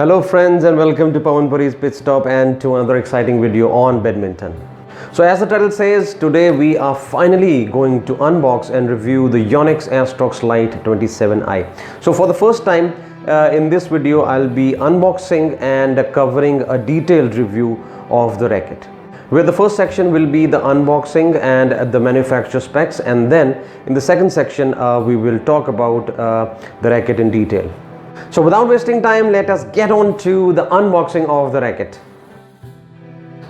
Hello friends, and welcome to Pawan Puri's Pit Stop and to another exciting video on badminton. So as the title says, today we are finally going to unbox and review the YONEX Astrox Lite 27i. So for the first time in this video, I'll be unboxing and covering a detailed review of the racket, where the first section will be the unboxing and the manufacturer specs, and then in the second section we will talk about the racket in detail. So without wasting time, let us get on to the unboxing of the racket.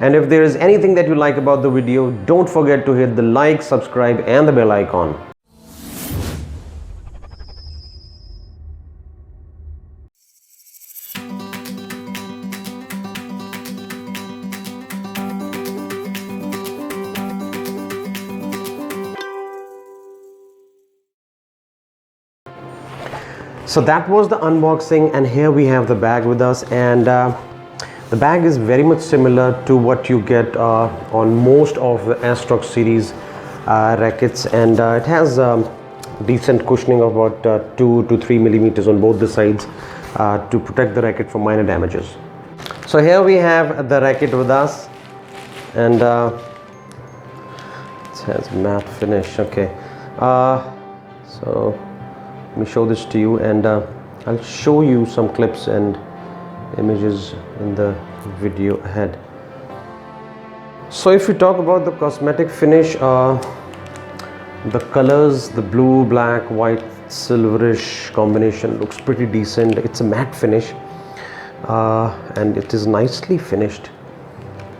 And if there is anything that you like about the video, don't forget to hit the like, subscribe and the bell icon. So that was the unboxing, and here we have the bag with us, and the bag is very much similar to what you get on most of the Astrox series rackets, and it has decent cushioning of about 2 to 3 millimeters on both the sides to protect the racket from minor damages. So here we have the racket with us, and it has matte finish. Okay, so let me show this to you, and I'll show you some clips and images in the video ahead. So if we talk about the cosmetic finish, the colors, the blue, black, white, silverish combination looks pretty decent. It's a matte finish and it is nicely finished,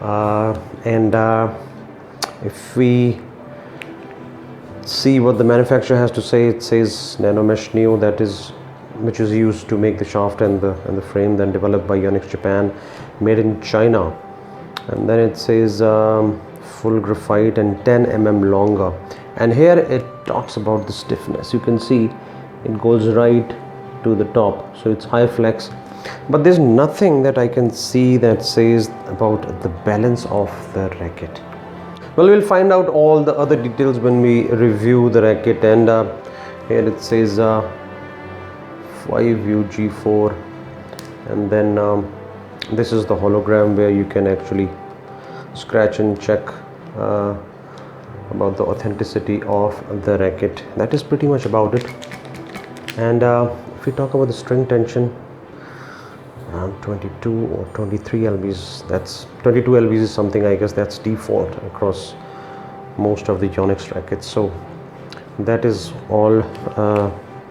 and if we see what the manufacturer has to say, it says nanomesh neo, which is used to make the shaft and the frame, then developed by YONEX Japan, made in China. And then it says full graphite and 10 mm longer, and here it talks about the stiffness. You can see it goes right to the top, so it's high flex, but there's nothing that I can see that says about the balance of the racket. Well, we'll find out all the other details when we review the racket. And here it says 5UG4, and then this is the hologram where you can actually scratch and check about the authenticity of the racket. That is pretty much about it. And if we talk about the string tension, around 22 or 23 lbs. That's 22 lbs is something, I guess, that's default across most of the YONEX rackets. So that is all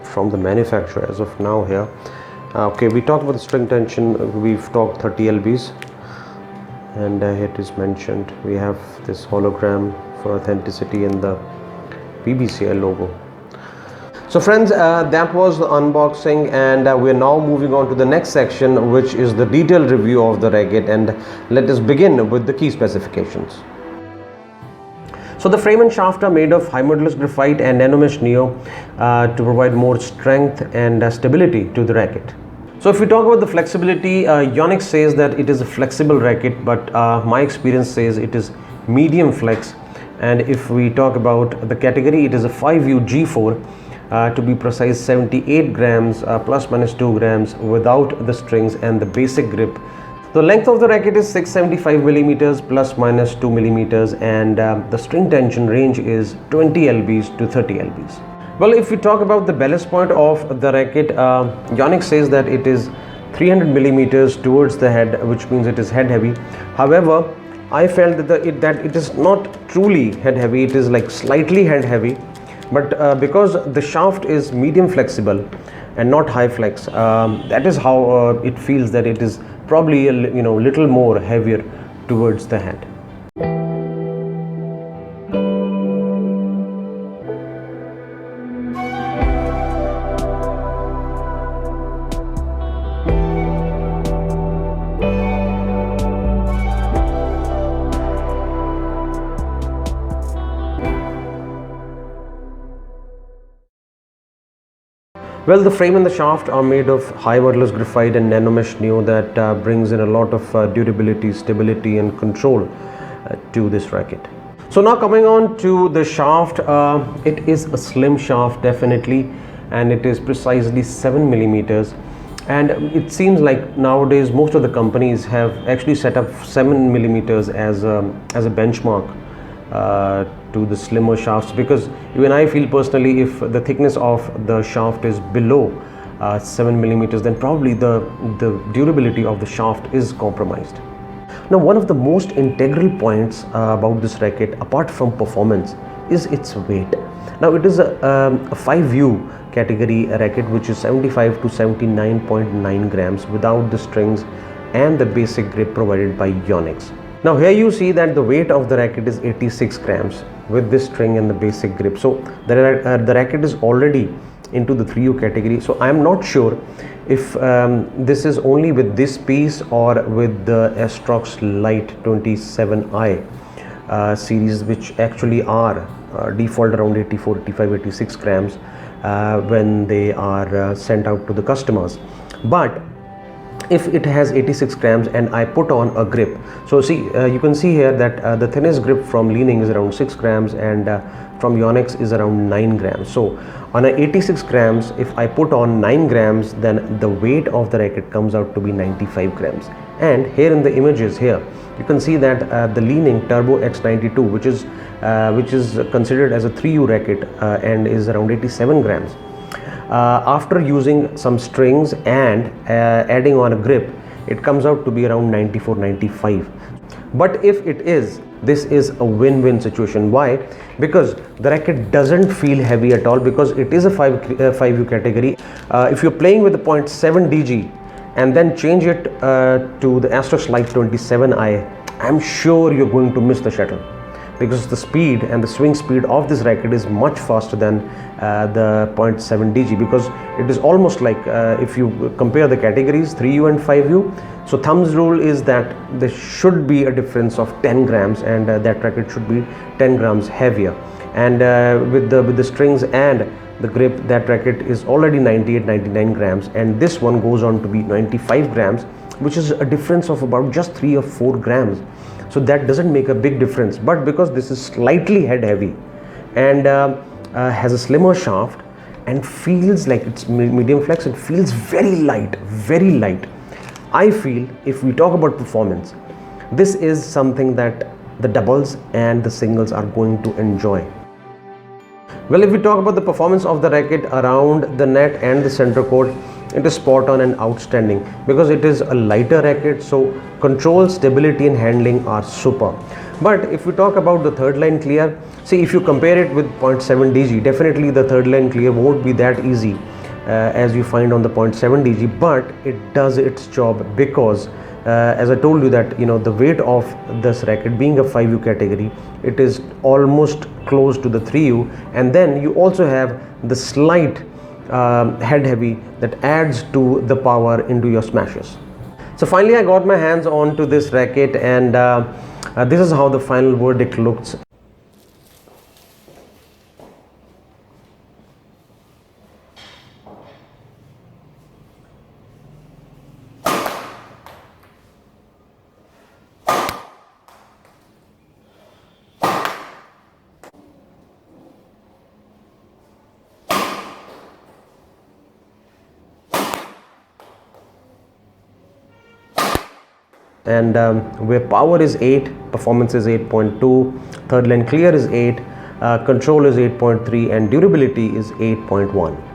from the manufacturer as of now here. Okay, we talked about the string tension. We've talked 30 lbs, and it is mentioned we have this hologram for authenticity and the PBCI logo. So friends, that was the unboxing, and we're now moving on to the next section, which is the detailed review of the racket. And let us begin with the key specifications. So the frame and shaft are made of high modulus graphite and nanomesh neo to provide more strength and stability to the racket. So if we talk about the flexibility, YONEX says that it is a flexible racket, but my experience says it is medium flex. And if we talk about the category, it is a 5UG4. To be precise, 78 grams plus minus 2 grams without the strings and the basic grip. The length of the racket is 675 millimeters plus minus 2 millimeters, and the string tension range is 20 lbs to 30 lbs. Well, if we talk about the ballast point of the racket, YONEX says that it is 300 millimeters towards the head, which means it is head heavy. However, I felt that it is not truly head heavy. It is like slightly head heavy. But because the shaft is medium flexible and not high flex, that is how it feels that it is probably a little more heavier towards the head. Well, the frame and the shaft are made of high modulus graphite and nanomesh neo that brings in a lot of durability, stability and control to this racket. So now coming on to the shaft, it is a slim shaft definitely, and it is precisely 7 millimeters, And it seems like nowadays most of the companies have actually set up 7 millimeters as a benchmark to the slimmer shafts, because even I feel personally, if the thickness of the shaft is below 7 millimeters, then probably the durability of the shaft is compromised. Now, one of the most integral points about this racket, apart from performance, is its weight. Now, it is a 5U category racket, which is 75 to 79.9 grams without the strings and the basic grip provided by YONEX. Now, here you see that the weight of the racket is 86 grams with this string and the basic grip. So the racket is already into the 3U category. So I am not sure if this is only with this piece or with the Astrox Lite 27i series, which actually are default around 84, 85, 86 grams when they are sent out to the customers. But if it has 86 grams and I put on a grip, so see, you can see here that the thinnest grip from Li-ning is around 6 grams and from YONEX is around 9 grams. So on a 86 grams, if I put on 9 grams, then the weight of the racket comes out to be 95 grams. And here in the images here, you can see that the Li-ning Turbo X92, which is considered as a 3U racket and is around 87 grams. After using some strings and adding on a grip, it comes out to be around 94, 95. But if it is, this is a win-win situation. Why? Because the racket doesn't feel heavy at all, because it is a 5U category. If you're playing with the 0.7 DG and then change it to the Astrox Lite 27i, I'm sure you're going to miss the shuttle, because the speed and the swing speed of this racket is much faster than the 0.7 DG, because it is almost like if you compare the categories 3U and 5U, so thumb's rule is that there should be a difference of 10 grams and that racket should be 10 grams heavier. And with the strings and the grip, that racket is already 98, 99 grams, and this one goes on to be 95 grams, which is a difference of about just 3 or 4 grams. So that doesn't make a big difference. But because this is slightly head heavy and has a slimmer shaft and feels like it's medium flex, it feels very light, very light. I feel if we talk about performance, this is something that the doubles and the singles are going to enjoy. Well, if we talk about the performance of the racket around the net and the center court, it is spot on and outstanding, because it is a lighter racket, so control, stability and handling are super. But if we talk about the third line clear, see, if you compare it with 0.7 DG, definitely the third line clear won't be that easy as you find on the 0.7 DG, but it does its job, because as I told you that, you know, the weight of this racket being a 5U category, it is almost close to the 3U, and then you also have the slight head heavy that adds to the power into your smashes. So finally I got my hands on to this racket, and this is how the final verdict looks. And where power is 8, performance is 8.2, third line clear is 8, control is 8.3, and durability is 8.1.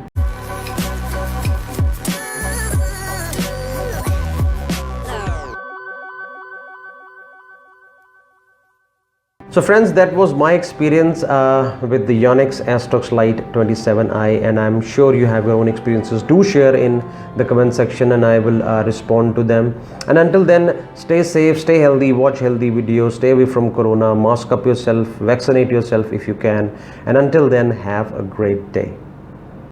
So friends, that was my experience with the YONEX Astrox Lite 27i, and I'm sure you have your own experiences. Do share in the comment section and I will respond to them. And until then, stay safe, stay healthy, watch healthy videos, stay away from corona, mask up yourself, vaccinate yourself if you can, and until then, have a great day.